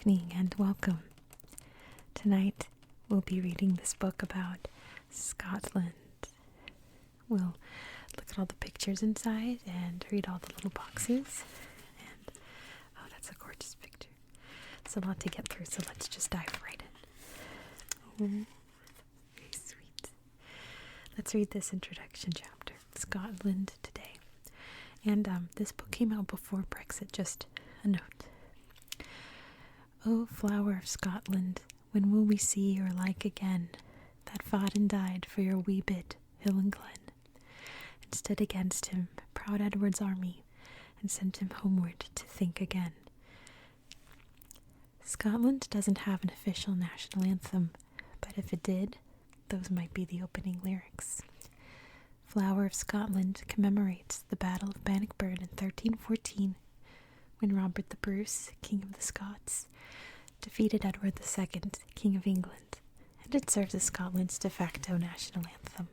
evening and welcome. Tonight we'll be reading this book about Scotland. We'll look at all the pictures inside and read all the little boxes. And oh, that's a gorgeous picture. It's a lot to get through, so let's just dive right in. Oh, very sweet. Let's read this introduction chapter, Scotland Today. And this book came out before Brexit, just a note. O flower of Scotland, when will we see your like again, that fought and died for your wee bit, hill and glen, and stood against him, proud Edward's army, and sent him homeward to think again. Scotland doesn't have an official national anthem, but if it did, those might be the opening lyrics. Flower of Scotland commemorates the Battle of Bannockburn in 1314, when Robert the Bruce, King of the Scots, defeated Edward II, King of England, and it serves as Scotland's de facto national anthem.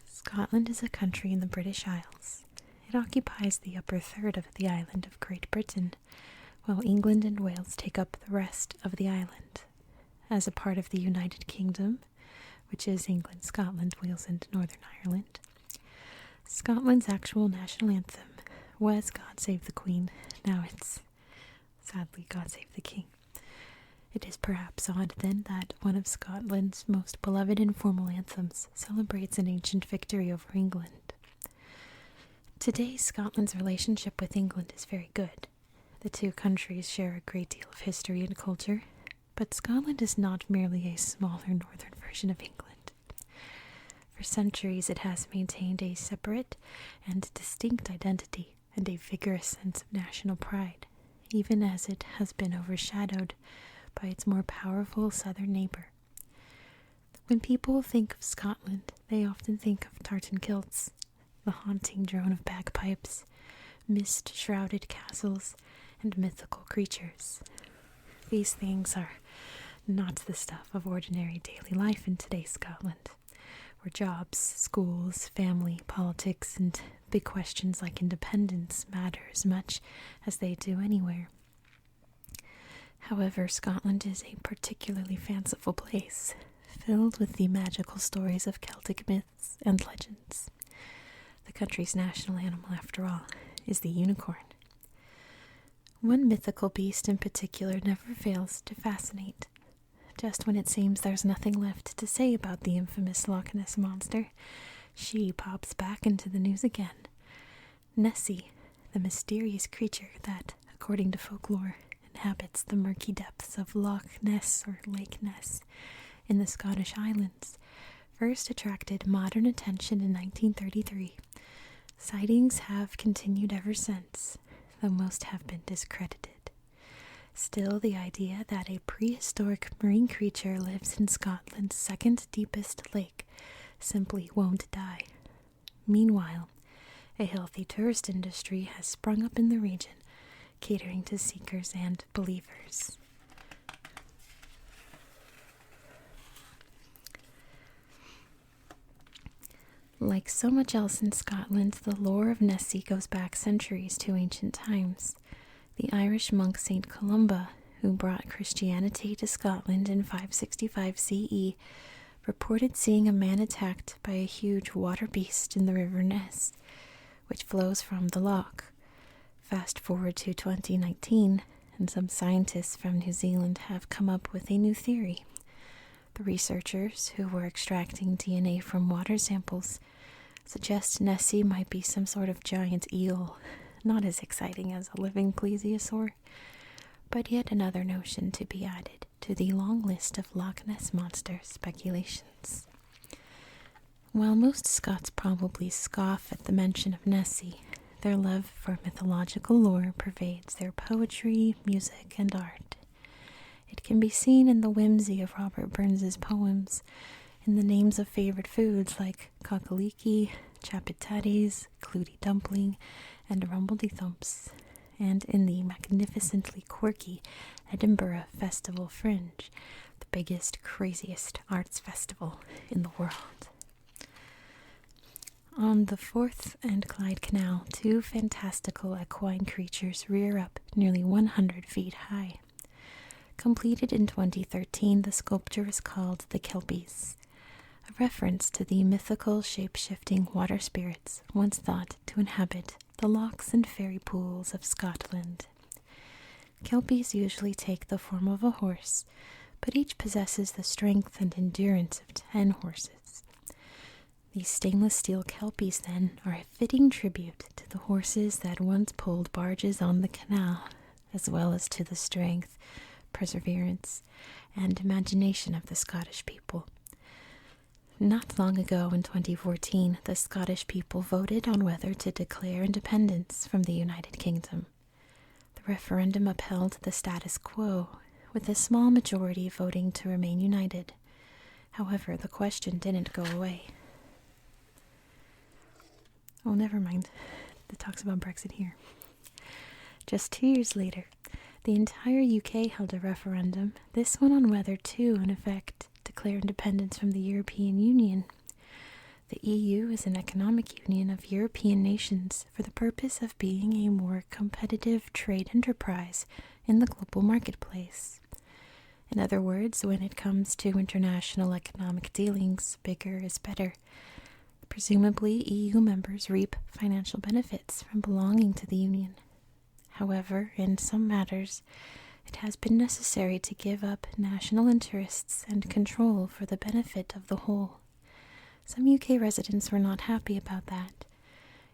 Scotland is a country in the British Isles. It occupies the upper third of the island of Great Britain, while England and Wales take up the rest of the island. As a part of the United Kingdom, which is England, Scotland, Wales, and Northern Ireland, Scotland's actual national anthem was God Save the Queen. Now it's, sadly, God Save the King. It is perhaps odd, then, that one of Scotland's most beloved informal anthems celebrates an ancient victory over England. Today, Scotland's relationship with England is very good. The two countries share a great deal of history and culture, but Scotland is not merely a smaller northern version of England. For centuries, it has maintained a separate and distinct identity and a vigorous sense of national pride, even as it has been overshadowed by its more powerful southern neighbour. When people think of Scotland, they often think of tartan kilts, the haunting drone of bagpipes, mist-shrouded castles, and mythical creatures. These things are not the stuff of ordinary daily life in today's Scotland, where jobs, schools, family, politics, and big questions like independence matter as much as they do anywhere. However, Scotland is a particularly fanciful place, filled with the magical stories of Celtic myths and legends. The country's national animal, after all, is the unicorn. One mythical beast in particular never fails to fascinate. Just when it seems there's nothing left to say about the infamous Loch Ness Monster, she pops back into the news again. Nessie, the mysterious creature that, according to folklore, inhabits the murky depths of Loch Ness or Lake Ness in the Scottish Highlands, first attracted modern attention in 1933. Sightings have continued ever since, though most have been discredited. Still, the idea that a prehistoric marine creature lives in Scotland's second deepest lake simply won't die. Meanwhile, a healthy tourist industry has sprung up in the region, catering to seekers and believers. Like so much else in Scotland, the lore of Nessie goes back centuries to ancient times. The Irish monk Saint Columba, who brought Christianity to Scotland in 565 CE, reported seeing a man attacked by a huge water beast in the River Ness, which flows from the loch. Fast forward to 2019, and some scientists from New Zealand have come up with a new theory. The researchers, who were extracting DNA from water samples, suggest Nessie might be some sort of giant eel, not as exciting as a living plesiosaur, but yet another notion to be added to the long list of Loch Ness Monster speculations. While most Scots probably scoff at the mention of Nessie, their love for mythological lore pervades their poetry, music, and art. It can be seen in the whimsy of Robert Burns's poems, in the names of favorite foods like cockaliki, chapataties, clootie dumpling, and rumbledy-thumps, and in the magnificently quirky Edinburgh Festival Fringe, the biggest, craziest arts festival in the world. On the Forth and Clyde Canal, two fantastical equine creatures rear up nearly 100 feet high. Completed in 2013, the sculpture is called the Kelpies, a reference to the mythical shape-shifting water spirits once thought to inhabit the lochs and fairy pools of Scotland. Kelpies usually take the form of a horse, but each possesses the strength and endurance of 10 horses. These stainless steel Kelpies, then, are a fitting tribute to the horses that once pulled barges on the canal, as well as to the strength, perseverance, and imagination of the Scottish people. Not long ago, in 2014, the Scottish people voted on whether to declare independence from the United Kingdom. The referendum upheld the status quo, with a small majority voting to remain united. However, the question didn't go away. Oh, never mind. It talks about Brexit here. Just 2 years later, the entire UK held a referendum, this one on whether to, in effect, declare independence from the European Union. The EU is an economic union of European nations for the purpose of being a more competitive trade enterprise in the global marketplace. In other words, when it comes to international economic dealings, bigger is better. Presumably, EU members reap financial benefits from belonging to the Union. However, in some matters, it has been necessary to give up national interests and control for the benefit of the whole. Some UK residents were not happy about that.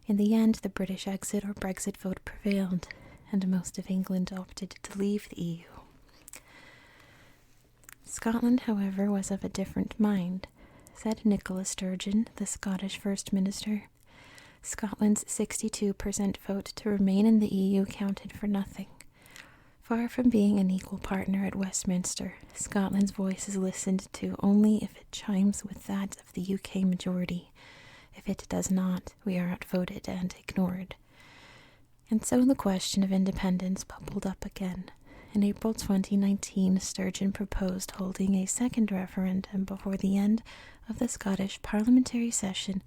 In the end, the British exit or Brexit vote prevailed, and most of England opted to leave the EU. Scotland, however, was of a different mind. Said Nicola Sturgeon, the Scottish First Minister, Scotland's 62% vote to remain in the EU counted for nothing. Far from being an equal partner at Westminster, Scotland's voice is listened to only if it chimes with that of the UK majority. If it does not, we are outvoted and ignored. And so the question of independence bubbled up again. In April 2019, Sturgeon proposed holding a second referendum before the end of the Scottish parliamentary session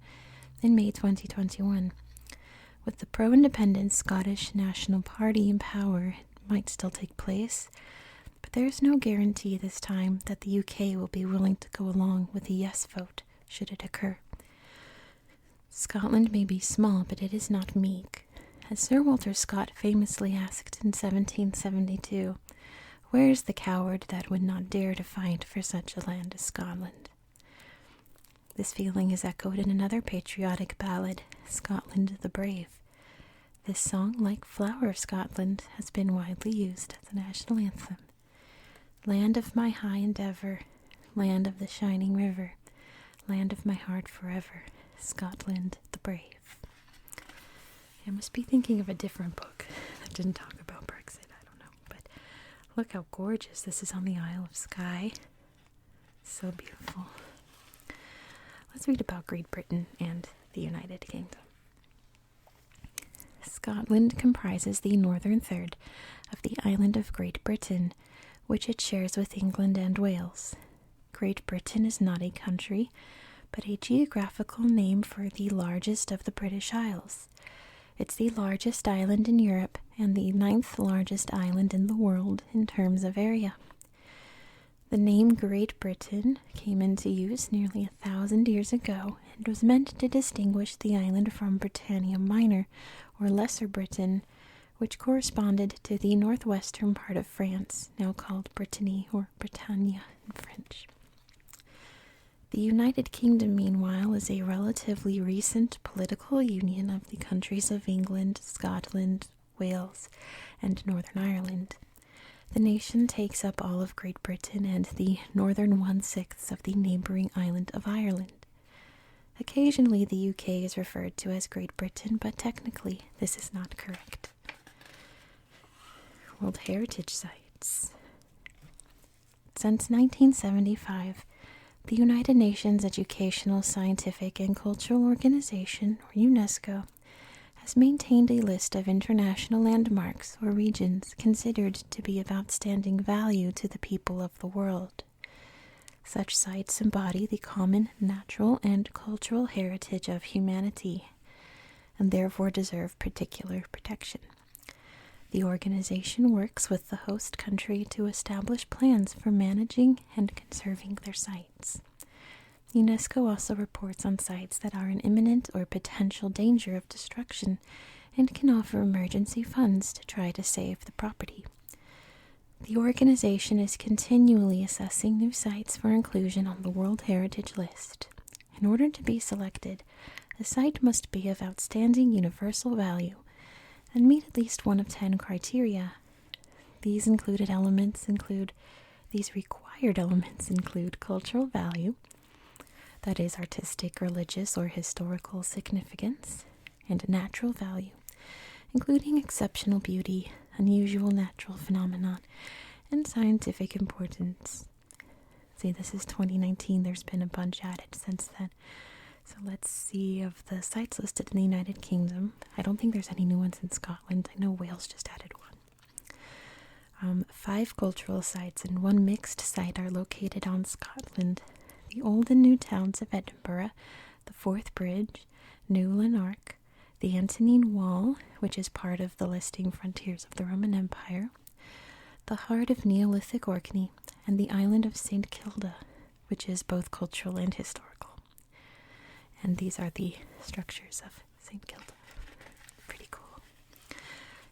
in May 2021. With the pro-independence Scottish National Party in power, it might still take place, but there is no guarantee this time that the UK will be willing to go along with a yes vote should it occur. Scotland may be small, but it is not meek. As Sir Walter Scott famously asked in 1772, "Where is the coward that would not dare to fight for such a land as Scotland?" This feeling is echoed in another patriotic ballad, Scotland the Brave. This song, like Flower of Scotland, has been widely used as the national anthem. Land of my high endeavour, land of the shining river, land of my heart forever, Scotland the Brave. I must be thinking of a different book that didn't talk about Brexit, I don't know, but look how gorgeous this is on the Isle of Skye. So beautiful. Let's read about Great Britain and the United Kingdom. Scotland comprises the northern third of the island of Great Britain, which it shares with England and Wales. Great Britain is not a country, but a geographical name for the largest of the British Isles. It's the largest island in Europe and the 9th largest island in the world in terms of area. The name Great Britain came into use nearly 1,000 years ago and was meant to distinguish the island from Britannia Minor, or Lesser Britain, which corresponded to the northwestern part of France, now called Brittany or Bretagne in French. The United Kingdom, meanwhile, is a relatively recent political union of the countries of England, Scotland, Wales, and Northern Ireland. The nation takes up all of Great Britain and the northern 1/6 of the neighbouring island of Ireland. Occasionally the UK is referred to as Great Britain, but technically this is not correct. World Heritage Sites. Since 1975, the United Nations Educational, Scientific and Cultural Organization, or UNESCO, has maintained a list of international landmarks or regions considered to be of outstanding value to the people of the world. Such sites embody the common natural and cultural heritage of humanity and therefore deserve particular protection. The organization works with the host country to establish plans for managing and conserving their sites. UNESCO also reports on sites that are in imminent or potential danger of destruction and can offer emergency funds to try to save the property. The organization is continually assessing new sites for inclusion on the World Heritage List. In order to be selected, a site must be of outstanding universal value and meet at least one of 10 criteria. These required elements include cultural value, that is artistic, religious, or historical significance, and natural value, including exceptional beauty, unusual natural phenomenon, and scientific importance. See, this is 2019. There's been a bunch added since then. So let's see of the sites listed in the United Kingdom. I don't think there's any new ones in Scotland. I know Wales just added one. 5 cultural sites and 1 mixed site are located on Scotland. The old and new towns of Edinburgh, the Forth Bridge, New Lanark, the Antonine Wall, which is part of the listing frontiers of the Roman Empire, the heart of Neolithic Orkney, and the island of St. Kilda, which is both cultural and historical. And these are the structures of St. Kilda. Pretty cool.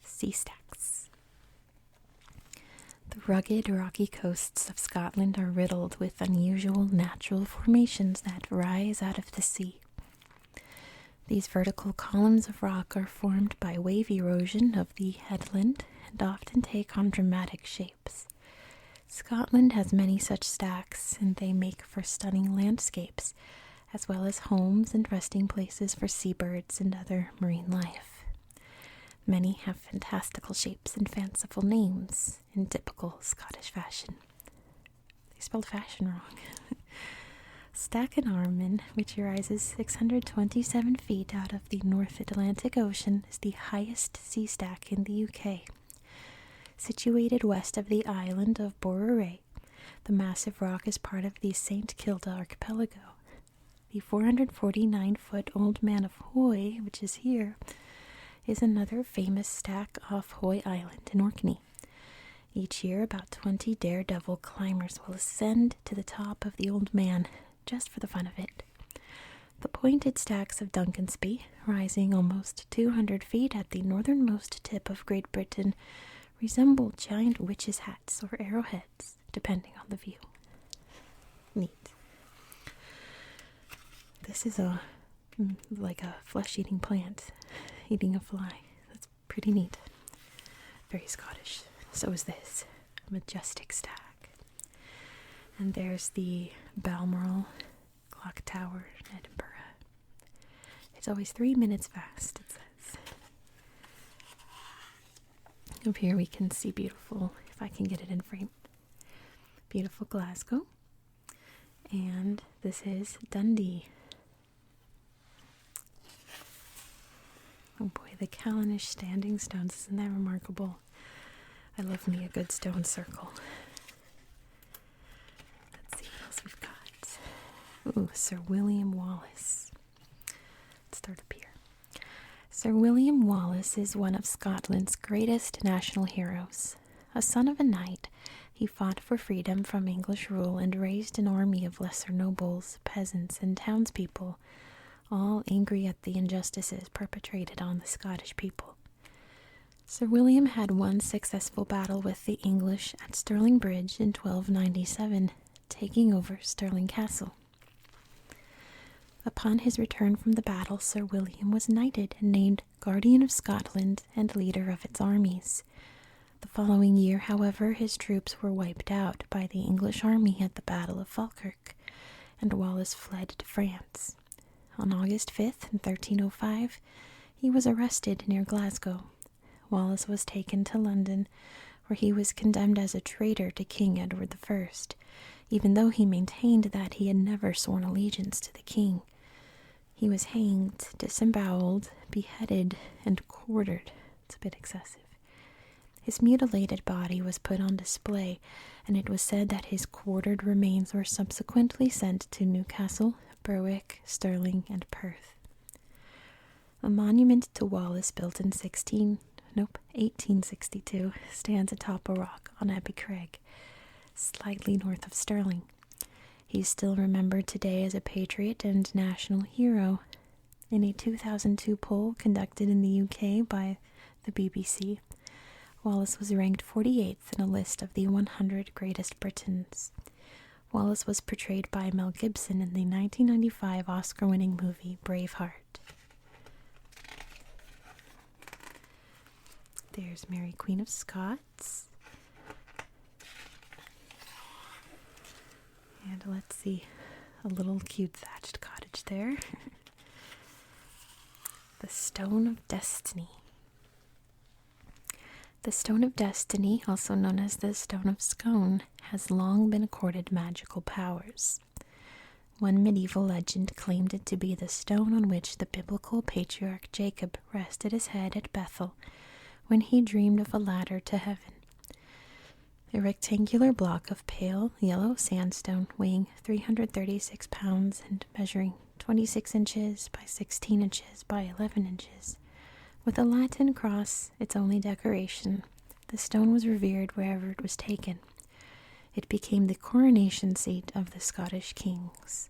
Sea stacks. The rugged, rocky coasts of Scotland are riddled with unusual natural formations that rise out of the sea. These vertical columns of rock are formed by wave erosion of the headland and often take on dramatic shapes. Scotland has many such stacks, and they make for stunning landscapes, as well as homes and resting places for seabirds and other marine life. Many have fantastical shapes and fanciful names in typical Scottish fashion. They spelled fashion wrong. Stack-and-Armon, which rises 627 feet out of the North Atlantic Ocean, is the highest sea stack in the UK. Situated west of the island of Borray, the massive rock is part of the St. Kilda archipelago. The 449-foot Old Man of Hoy, which is here, is another famous stack off Hoy Island in Orkney. Each year, about 20 daredevil climbers will ascend to the top of the Old Man, just for the fun of it. The pointed stacks of Duncansby, rising almost 200 feet at the northernmost tip of Great Britain, resemble giant witches' hats or arrowheads, depending on the view. Neat. This is like a flesh-eating plant, eating a fly. That's pretty neat. Very Scottish. So is this. A majestic stack. And there's the Balmoral Clock Tower in Edinburgh. It's always 3 minutes fast, it says. Up here we can see beautiful, if I can get it in frame, beautiful Glasgow. And this is Dundee. Oh boy, the Callanish standing stones, isn't that remarkable? I love me a good stone circle. Let's see what else we've got. Ooh, Sir William Wallace. Let's start up here. Sir William Wallace is one of Scotland's greatest national heroes. A son of a knight, he fought for freedom from English rule and raised an army of lesser nobles, peasants, and townspeople, all angry at the injustices perpetrated on the Scottish people. Sir William had one successful battle with the English at Stirling Bridge in 1297, taking over Stirling Castle. Upon his return from the battle, Sir William was knighted and named Guardian of Scotland and leader of its armies. The following year, however, his troops were wiped out by the English army at the Battle of Falkirk, and Wallace fled to France. On August 5th, in 1305, he was arrested near Glasgow. Wallace was taken to London, where he was condemned as a traitor to King Edward I, even though he maintained that he had never sworn allegiance to the king. He was hanged, disemboweled, beheaded, and quartered. It's a bit excessive. His mutilated body was put on display and it was said that his quartered remains were subsequently sent to Newcastle, Berwick, Stirling, and Perth. A monument to Wallace built in 1862 stands atop a rock on Abbey Craig, slightly north of Stirling. He's still remembered today as a patriot and national hero. In a 2002 poll conducted in the UK by the BBC, Wallace was ranked 48th in a list of the 100 greatest Britons. Wallace was portrayed by Mel Gibson in the 1995 Oscar-winning movie Braveheart. There's Mary, Queen of Scots. And let's see, a little cute thatched cottage there. The Stone of Destiny. The Stone of Destiny, also known as the Stone of Scone, has long been accorded magical powers. One medieval legend claimed it to be the stone on which the biblical patriarch Jacob rested his head at Bethel when he dreamed of a ladder to heaven. A rectangular block of pale yellow sandstone weighing 336 pounds and measuring 26 inches by 16 inches by 11 inches. With a Latin cross, its only decoration, the stone was revered wherever it was taken. It became the coronation seat of the Scottish kings.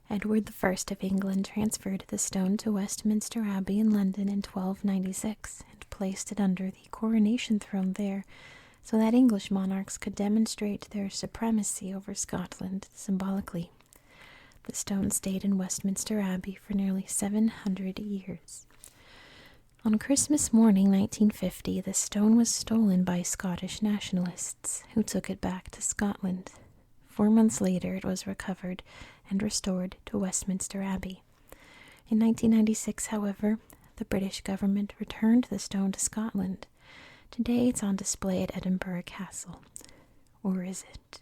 Edward I of England transferred the stone to Westminster Abbey in London in 1296 and placed it under the coronation throne there so that English monarchs could demonstrate their supremacy over Scotland symbolically. The stone stayed in Westminster Abbey for nearly 700 years. On Christmas morning 1950, the stone was stolen by Scottish nationalists, who took it back to Scotland. 4 months later, it was recovered and restored to Westminster Abbey. In 1996, however, the British government returned the stone to Scotland. Today, it's on display at Edinburgh Castle. Or is it?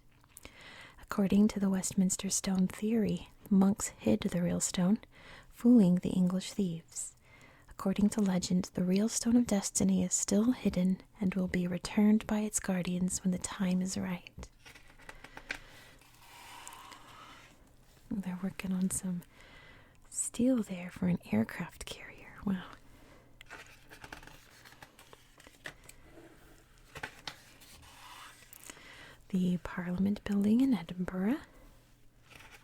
According to the Westminster Stone theory, monks hid the real stone, fooling the English thieves. According to legend, the real Stone of Destiny is still hidden and will be returned by its guardians when the time is right. They're working on some steel there for an aircraft carrier. Wow. The Parliament building in Edinburgh,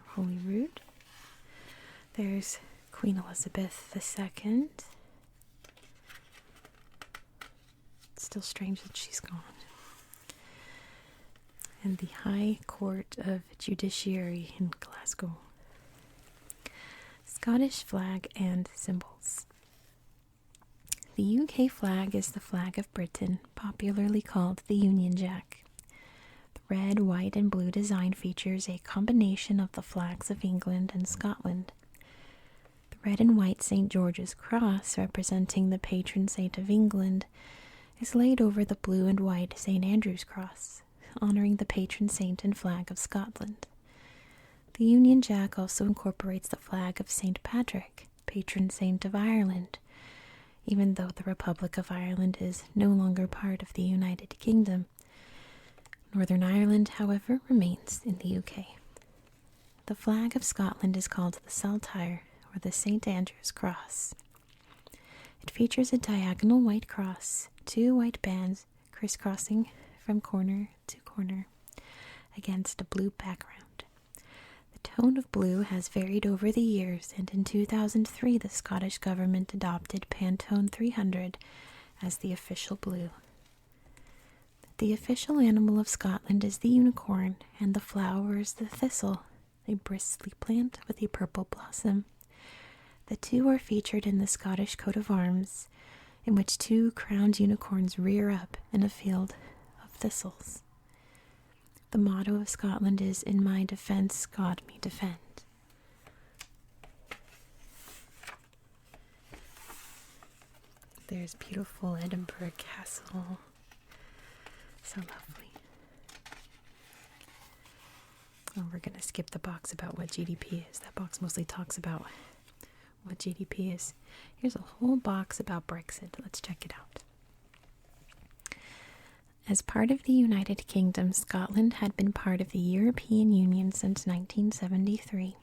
Holyrood. There's Queen Elizabeth II. It's still strange that she's gone. And the High Court of Judiciary in Glasgow. Scottish flag and symbols. The UK flag is the flag of Britain, popularly called the Union Jack. The red, white, and blue design features a combination of the flags of England and Scotland. The red and white St. George's Cross, representing the patron saint of England, is laid over the blue and white St. Andrew's Cross, honoring the patron saint and flag of Scotland. The Union Jack also incorporates the flag of St. Patrick, patron saint of Ireland, even though the Republic of Ireland is no longer part of the United Kingdom. Northern Ireland, however, remains in the UK. The flag of Scotland is called the Saltire, or the St. Andrew's Cross. It features a diagonal white cross, 2 white bands crisscrossing from corner to corner against a blue background. The tone of blue has varied over the years, and in 2003 the Scottish government adopted Pantone 300 as the official blue. The official animal of Scotland is the unicorn, and the flower is the thistle, a bristly plant with a purple blossom. The two are featured in the Scottish coat of arms, in which 2 crowned unicorns rear up in a field of thistles. The motto of Scotland is, "In my defence, God me defend." There's beautiful Edinburgh Castle. So lovely. Oh, we're going to skip the box about what GDP is. That box mostly talks about what GDP is. Here's a whole box about Brexit. Let's check it out. As part of the United Kingdom, Scotland had been part of the European Union since 1973.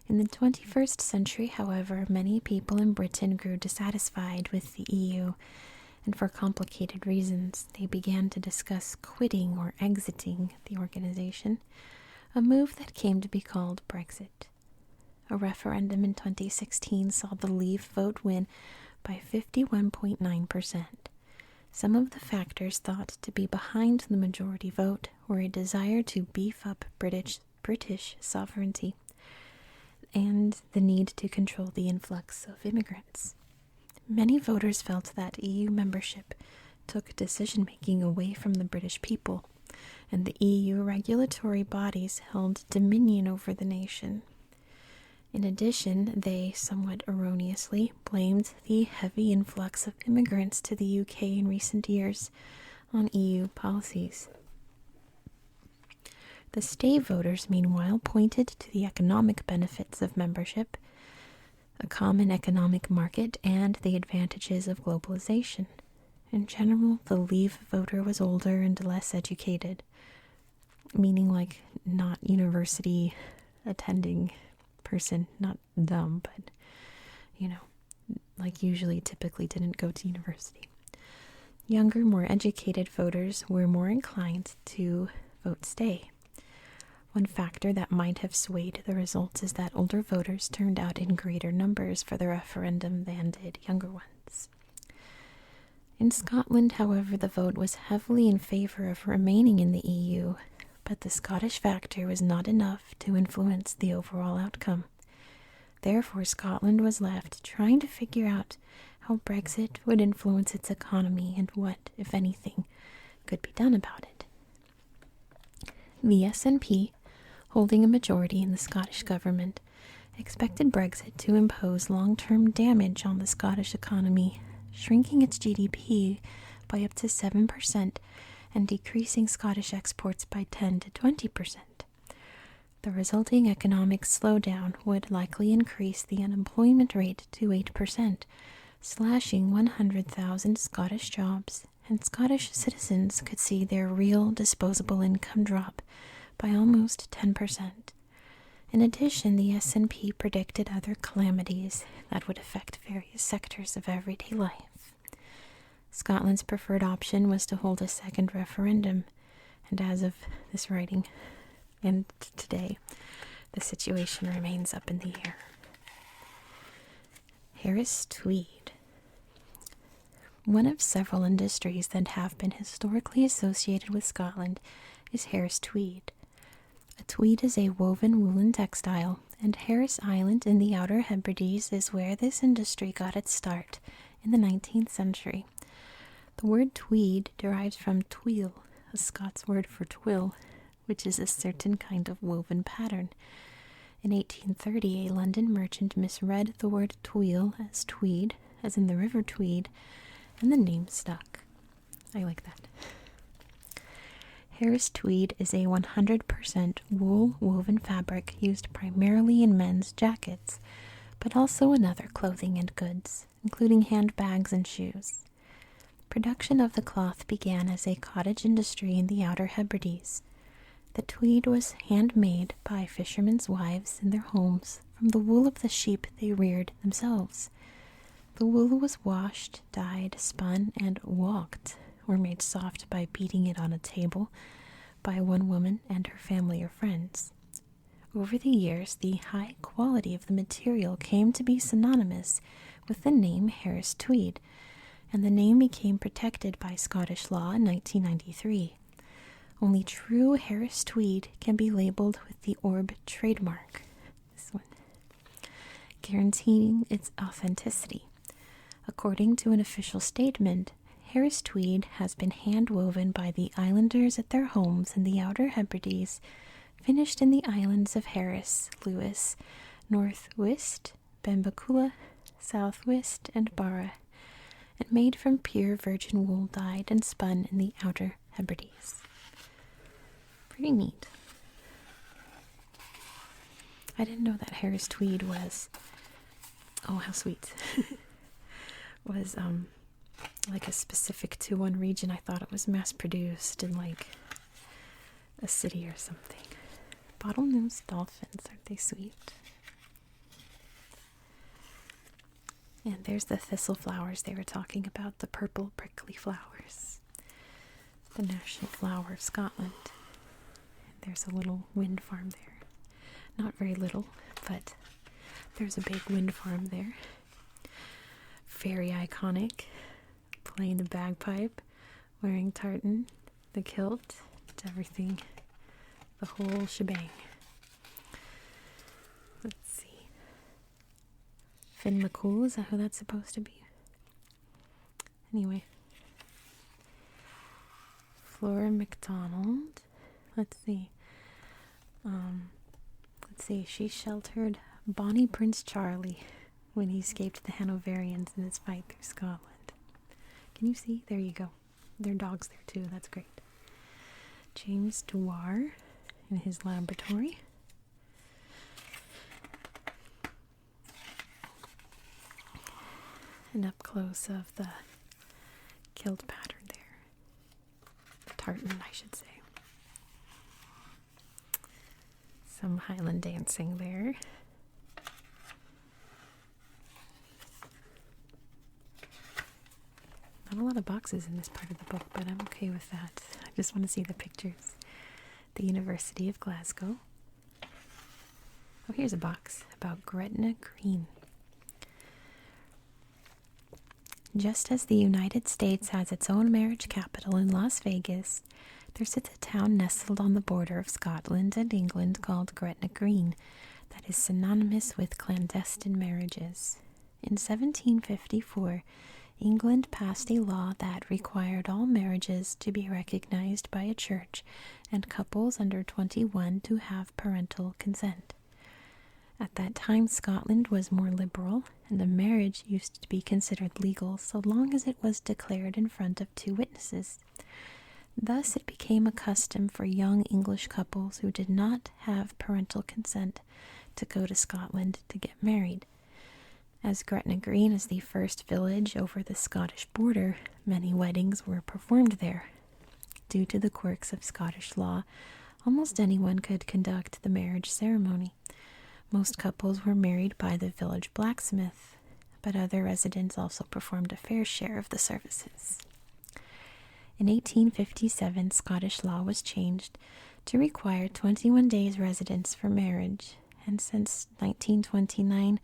In the 21st century, however, many people in Britain grew dissatisfied with the EU, and for complicated reasons, they began to discuss quitting or exiting the organization, a move that came to be called Brexit. A referendum in 2016 saw the Leave vote win by 51.9%. Some of the factors thought to be behind the majority vote were a desire to beef up British sovereignty and the need to control the influx of immigrants. Many voters felt that EU membership took decision-making away from the British people, and the EU regulatory bodies held dominion over the nation. In addition, they, somewhat erroneously, blamed the heavy influx of immigrants to the UK in recent years on EU policies. The stay voters, meanwhile, pointed to the economic benefits of membership, a common economic market, and the advantages of globalization. In general, the Leave voter was older and less educated, meaning like not university attending person, not dumb, but like usually typically didn't go to university. Younger, more educated voters were more inclined to vote stay. One factor that might have swayed the results is that older voters turned out in greater numbers for the referendum than did younger ones. In Scotland, however, the vote was heavily in favor of remaining in the EU, but the Scottish factor was not enough to influence the overall outcome. Therefore, Scotland was left trying to figure out how Brexit would influence its economy and what, if anything, could be done about it. The SNP, holding a majority in the Scottish government, expected Brexit to impose long-term damage on the Scottish economy, shrinking its GDP by up to 7% and decreasing Scottish exports by 10 to 20%. The resulting economic slowdown would likely increase the unemployment rate to 8%, slashing 100,000 Scottish jobs, and Scottish citizens could see their real disposable income drop by almost 10%. In addition, the SNP predicted other calamities that would affect various sectors of everyday life. Scotland's preferred option was to hold a second referendum, and as of this writing, and today, the situation remains up in the air. Harris Tweed. One of several industries that have been historically associated with Scotland is Harris Tweed. A tweed is a woven woolen textile, and Harris Island in the Outer Hebrides is where this industry got its start in the 19th century. The word tweed derives from twill, a Scots word for twill, which is a certain kind of woven pattern. In 1830, a London merchant misread the word twill as tweed, as in the River Tweed, and the name stuck. I like that. Harris Tweed is a 100% wool woven fabric used primarily in men's jackets, but also in other clothing and goods, including handbags and shoes. Production of the cloth began as a cottage industry in the Outer Hebrides. The tweed was handmade by fishermen's wives in their homes from the wool of the sheep they reared themselves. The wool was washed, dyed, spun, and walked, or made soft by beating it on a table, by one woman and her family or friends. Over the years, the high quality of the material came to be synonymous with the name Harris Tweed, and the name became protected by Scottish law in 1993. Only true Harris Tweed can be labeled with the Orb trademark, this one, guaranteeing its authenticity. According to an official statement, Harris Tweed has been hand-woven by the islanders at their homes in the Outer Hebrides, finished in the islands of Harris, Lewis, North Uist, Benbecula, South Uist, and Barra, and made from pure virgin wool dyed and spun in the Outer Hebrides. Pretty neat. I didn't know that Harris Tweed was, oh how sweet, was like a specific to one region. I thought it was mass-produced in like a city or something. Bottlenose dolphins, aren't they sweet? And there's the thistle flowers they were talking about, the purple prickly flowers. The national flower of Scotland. There's a little wind farm there. Not very little, but there's a big wind farm there. Very iconic. Playing the bagpipe, wearing tartan, the kilt, everything. The whole shebang. Let's see. Finn McCool, is that who that's supposed to be? Anyway. Flora MacDonald. Let's see. She sheltered Bonnie Prince Charlie when he escaped the Hanoverians in his fight through Scotland. Can you see? There you go. There are dogs there too. That's great. James Dewar in his laboratory. And up close of the kilt pattern there. The tartan, I should say. Some Highland dancing there. Not a lot of boxes in this part of the book, but I'm okay with that. I just want to see the pictures. The University of Glasgow. Oh, here's a box about Gretna Green. Just as the United States has its own marriage capital in Las Vegas, there sits a town nestled on the border of Scotland and England called Gretna Green that is synonymous with clandestine marriages. In 1754, England passed a law that required all marriages to be recognized by a church and couples under 21 to have parental consent. At that time, Scotland was more liberal, and a marriage used to be considered legal so long as it was declared in front of two witnesses. Thus, it became a custom for young English couples who did not have parental consent to go to Scotland to get married. As Gretna Green is the first village over the Scottish border, many weddings were performed there. Due to the quirks of Scottish law, almost anyone could conduct the marriage ceremony. Most couples were married by the village blacksmith, but other residents also performed a fair share of the services. In 1857, Scottish law was changed to require 21 days residence for marriage, and since 1929,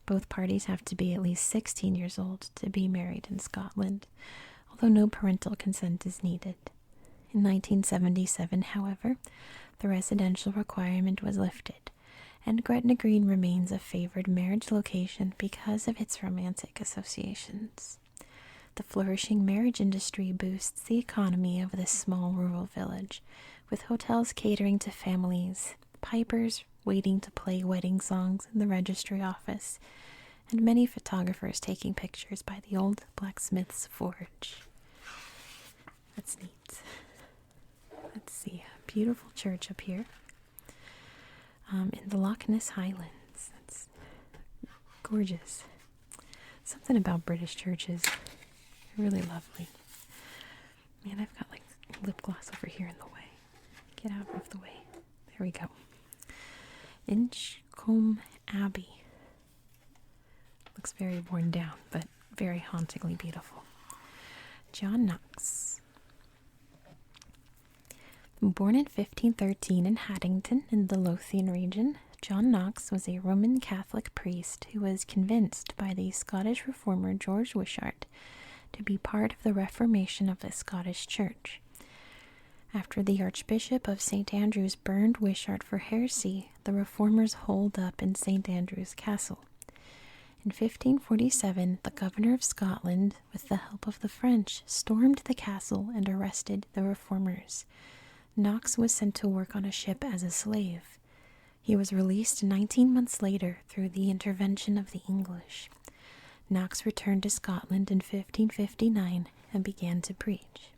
both parties have to be at least 16 years old to be married in Scotland, although no parental consent is needed. In 1977, however, the residential requirement was lifted, and Gretna Green remains a favored marriage location because of its romantic associations. The flourishing marriage industry boosts the economy of this small rural village, with hotels catering to families, pipers waiting to play wedding songs in the registry office, and many photographers taking pictures by the old blacksmith's forge. That's neat. Let's see, a beautiful church up here in the Loch Ness Highlands. It's gorgeous. Something about British churches. They're really lovely. Man, I've got like lip gloss over here in the way. Get out of the way. There we go. Inchcolm Abbey. Looks very worn down, but very hauntingly beautiful. John Knox. Born in 1513 in Haddington in the Lothian region, John Knox was a Roman Catholic priest who was convinced by the Scottish reformer George Wishart to be part of the reformation of the Scottish Church. After the Archbishop of St. Andrews burned Wishart for heresy, the reformers holed up in St. Andrews Castle. In 1547, the governor of Scotland, with the help of the French, stormed the castle and arrested the reformers. Knox was sent to work on a ship as a slave. He was released 19 months later through the intervention of the English. Knox returned to Scotland in 1559 and began to preach.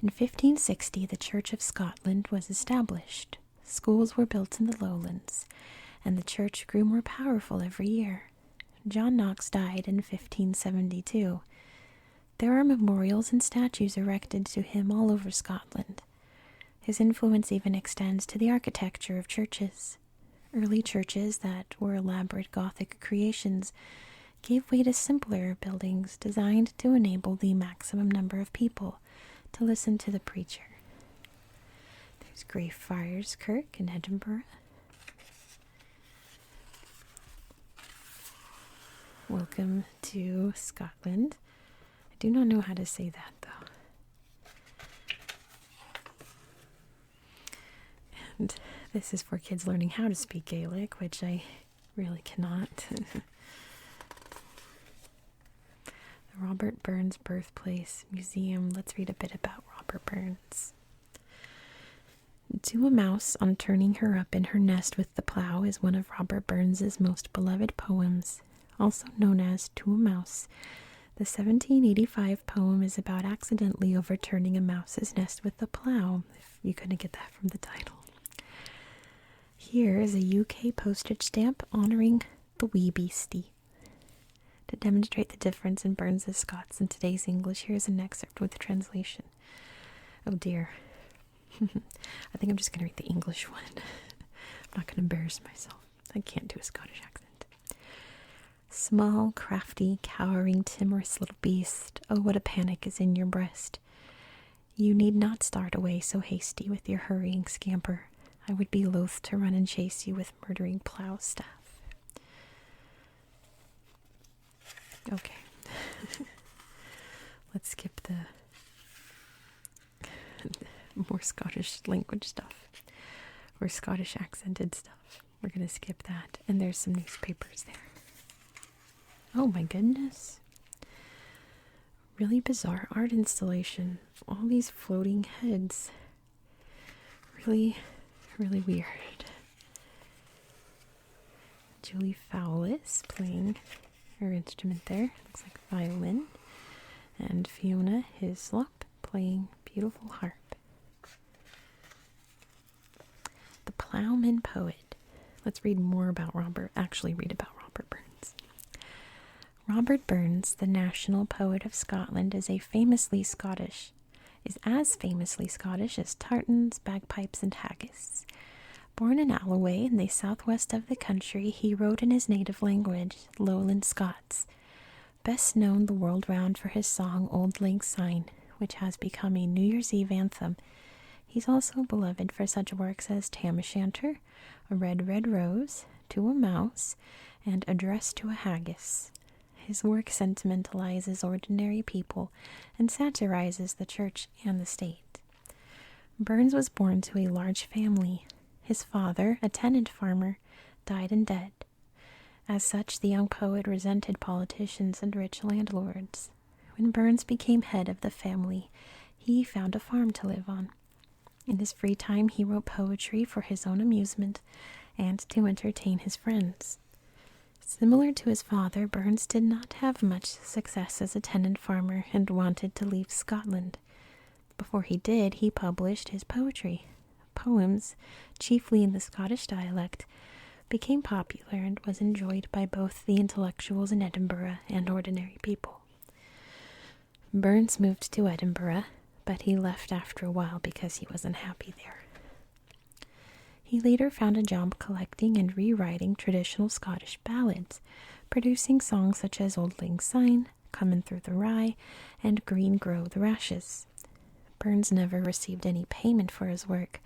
In 1560, the Church of Scotland was established. Schools were built in the lowlands, and the church grew more powerful every year. John Knox died in 1572. There are memorials and statues erected to him all over Scotland. His influence even extends to the architecture of churches. Early churches that were elaborate Gothic creations gave way to simpler buildings designed to enable the maximum number of people to listen to the preacher. There's Greyfriars Kirk in Edinburgh. Welcome to Scotland. I do not know how to say that, though. And this is for kids learning how to speak Gaelic, which I really cannot. The Robert Burns Birthplace Museum. Let's read a bit about Robert Burns. To a Mouse on Turning Her Up in Her Nest with the Plough is one of Robert Burns's most beloved poems, also known as To a Mouse. The 1785 poem is about accidentally overturning a mouse's nest with a plough, if you couldn't get that from the title. Here is a UK postage stamp honoring the wee beastie. To demonstrate the difference in Burns's Scots and today's English, here is an excerpt with translation. Oh dear. I think I'm just going to read the English one. I'm not going to embarrass myself. I can't do a Scottish accent. Small, crafty, cowering, timorous little beast, oh, what a panic is in your breast. You need not start away so hasty with your hurrying scamper. I would be loath to run and chase you with murdering plough staff. Okay. Let's skip the more Scottish language stuff, or Scottish accented stuff. We're going to skip that. And there's some newspapers there. Oh my goodness. Really bizarre art installation. All these floating heads. Really, really weird. Julie Fowlis playing her instrument there. Looks like a violin. And Fiona Hislop playing beautiful harp. The Ploughman Poet. Let's read more about Robert Burns. Robert Burns, the national poet of Scotland, is as famously Scottish as tartans, bagpipes, and haggis. Born in Alloway in the southwest of the country, he wrote in his native language, Lowland Scots. Best known the world round for his song Auld Lang Syne, which has become a New Year's Eve anthem. He's also beloved for such works as Tam O'Shanter, A Red, Red Rose, To a Mouse, and Address to a Haggis. His work sentimentalizes ordinary people and satirizes the church and the state. Burns was born to a large family. His father, a tenant farmer, died and dead. As such, the young poet resented politicians and rich landlords. When Burns became head of the family, he found a farm to live on. In his free time, he wrote poetry for his own amusement and to entertain his friends. Similar to his father, Burns did not have much success as a tenant farmer and wanted to leave Scotland. Before he did, he published his poetry. Poems, chiefly in the Scottish dialect, became popular and was enjoyed by both the intellectuals in Edinburgh and ordinary people. Burns moved to Edinburgh, but he left after a while because he wasn't happy there. He later found a job collecting and rewriting traditional Scottish ballads, producing songs such as Auld Lang Syne, Comin' Through the Rye, and Green Grow the Rashes. Burns never received any payment for his work,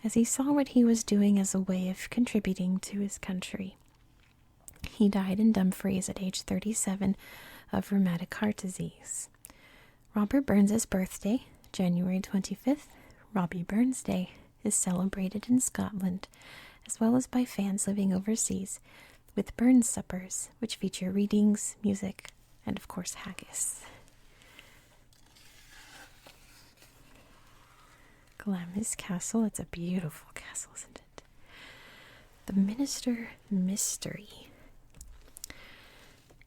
as he saw what he was doing as a way of contributing to his country. He died in Dumfries at age 37 of rheumatic heart disease. Robert Burns's birthday, January 25th, Robbie Burns Day, is celebrated in Scotland, as well as by fans living overseas, with Burns suppers, which feature readings, music, and of course haggis. Glamis Castle, it's a beautiful castle, isn't it? The Minister Mystery.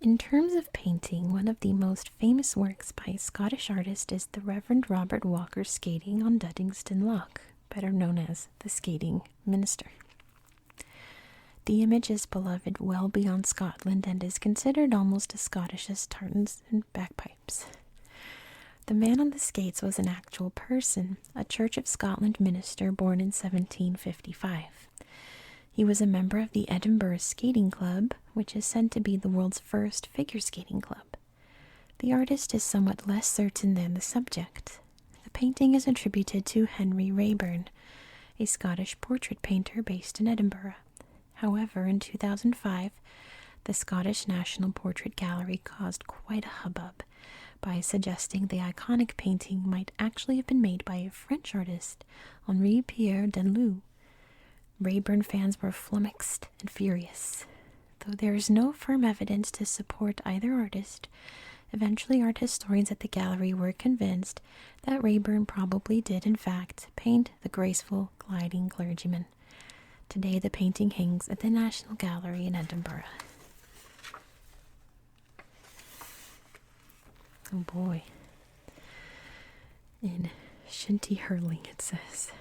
In terms of painting, one of the most famous works by a Scottish artist is the Reverend Robert Walker's Skating on Duddingston Loch, better known as the Skating Minister. The image is beloved well beyond Scotland and is considered almost as Scottish as tartans and bagpipes. The man on the skates was an actual person, a Church of Scotland minister born in 1755. He was a member of the Edinburgh Skating Club, which is said to be the world's first figure skating club. The artist is somewhat less certain than the subject. The painting is attributed to Henry Raeburn, a Scottish portrait painter based in Edinburgh. However, in 2005, the Scottish National Portrait Gallery caused quite a hubbub by suggesting the iconic painting might actually have been made by a French artist, Henri-Pierre Denlou. Raeburn fans were flummoxed and furious. Though there is no firm evidence to support either artist, eventually art historians at the gallery were convinced that Raeburn probably did in fact paint the graceful, gliding clergyman. Today the painting hangs at the National Gallery in Edinburgh. Oh boy. In shinty hurling, it says.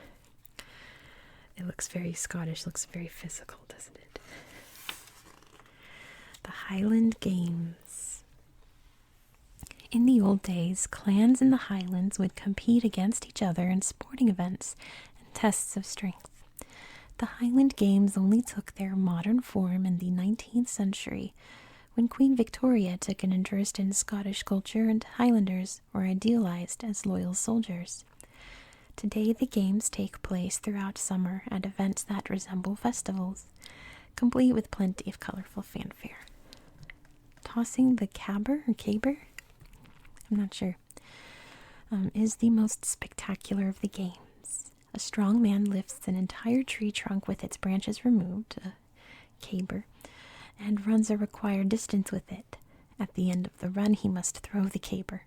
It looks very Scottish, looks very physical, doesn't it? The Highland Games. In the old days, clans in the Highlands would compete against each other in sporting events and tests of strength. The Highland Games only took their modern form in the 19th century, when Queen Victoria took an interest in Scottish culture and Highlanders were idealized as loyal soldiers. Today the games take place throughout summer at events that resemble festivals, complete with plenty of colorful fanfare. Tossing the caber or caber, I'm not sure, is the most spectacular of the games. A strong man lifts an entire tree trunk with its branches removed, a caber, and runs a required distance with it. At the end of the run, he must throw the caber.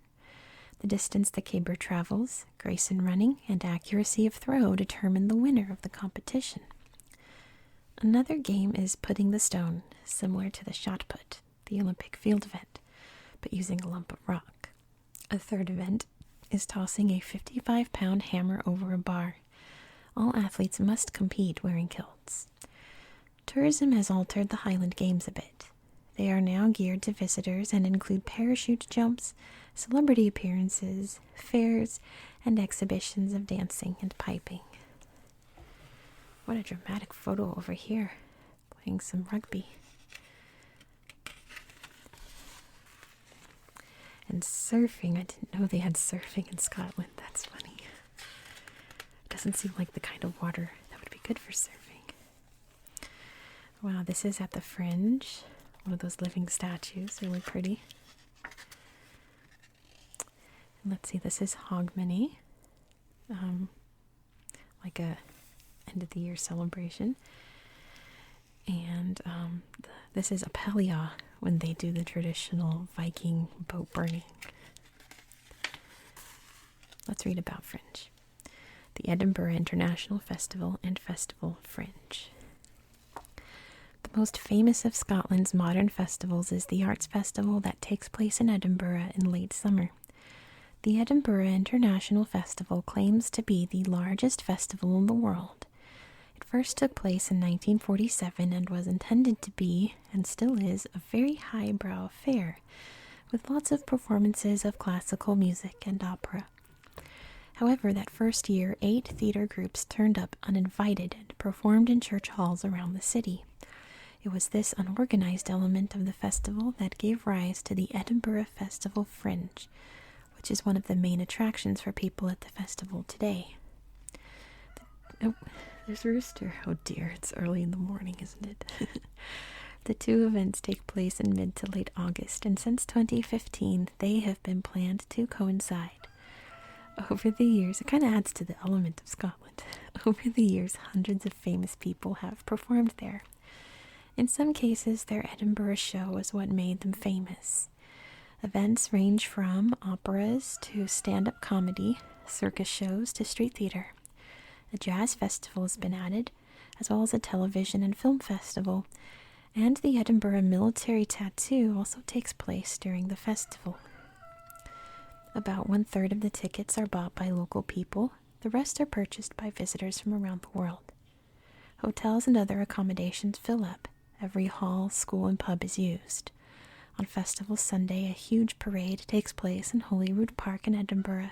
The distance the caber travels, grace in running, and accuracy of throw determine the winner of the competition. Another game is putting the stone, similar to the shot put, the Olympic field event, but using a lump of rock. A third event is tossing a 55-pound hammer over a bar. All athletes must compete wearing kilts. Tourism has altered the Highland Games a bit. They are now geared to visitors and include parachute jumps, celebrity appearances, fairs, and exhibitions of dancing and piping. What a dramatic photo over here, playing some rugby. And surfing. I didn't know they had surfing in Scotland. That's funny. It doesn't seem like the kind of water that would be good for surfing. Wow, this is at the Fringe. One of those living statues, really pretty. And let's see, this is Hogmanay. Like a end of the year celebration. And this is Apelia, when they do the traditional Viking boat burning. Let's read about Fringe. The Edinburgh International Festival and Festival Fringe. The most famous of Scotland's modern festivals is the Arts Festival that takes place in Edinburgh in late summer. The Edinburgh International Festival claims to be the largest festival in the world. It first took place in 1947 and was intended to be, and still is, a very highbrow affair, with lots of performances of classical music and opera. However, that first year, 8 theater groups turned up uninvited and performed in church halls around the city. It was this unorganized element of the festival that gave rise to the Edinburgh Festival Fringe, which is one of the main attractions for people at the festival today. Oh, there's a rooster. Oh dear, it's early in the morning, isn't it? The 2 events take place in mid to late August, and since 2015, they have been planned to coincide. Over the years, it kind of adds to the element of Scotland. Over the years, hundreds of famous people have performed there. In some cases, their Edinburgh show is what made them famous. Events range from operas to stand-up comedy, circus shows to street theater. A jazz festival has been added, as well as a television and film festival, and the Edinburgh Military Tattoo also takes place during the festival. About 1/3 of the tickets are bought by local people, the rest are purchased by visitors from around the world. Hotels and other accommodations fill up. Every hall, school, and pub is used. On Festival Sunday, a huge parade takes place in Holyrood Park in Edinburgh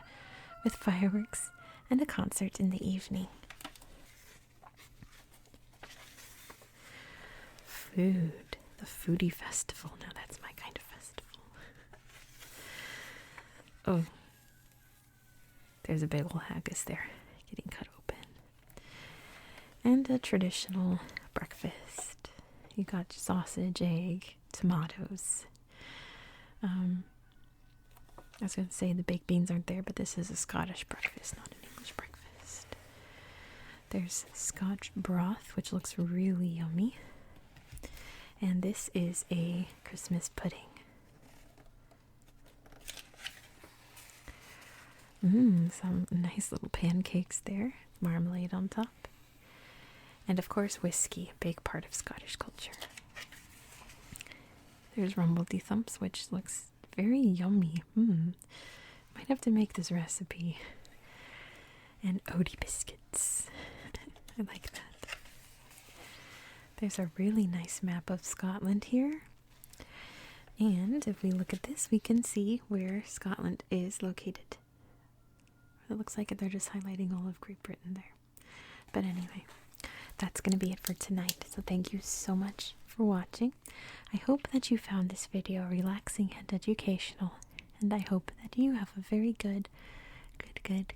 with fireworks and a concert in the evening. Food. The Foodie Festival. Now that's my kind of festival. Oh. There's a big ol' haggis there getting cut open. And a traditional breakfast. You got sausage, egg, tomatoes. I was going to say the baked beans aren't there, but this is a Scottish breakfast, not an English breakfast. There's Scotch broth, which looks really yummy. And this is a Christmas pudding. Some nice little pancakes there, marmalade on top. And of course whiskey, a big part of Scottish culture. There's rumbledy thumps, which looks very yummy. Might have to make this recipe. And Odie biscuits. I like that. There's a really nice map of Scotland here. And if we look at this, we can see where Scotland is located. It looks like they're just highlighting all of Great Britain there. But anyway, that's going to be it for tonight. So thank you so much for watching. I hope that you found this video relaxing and educational. And I hope that you have a very good night.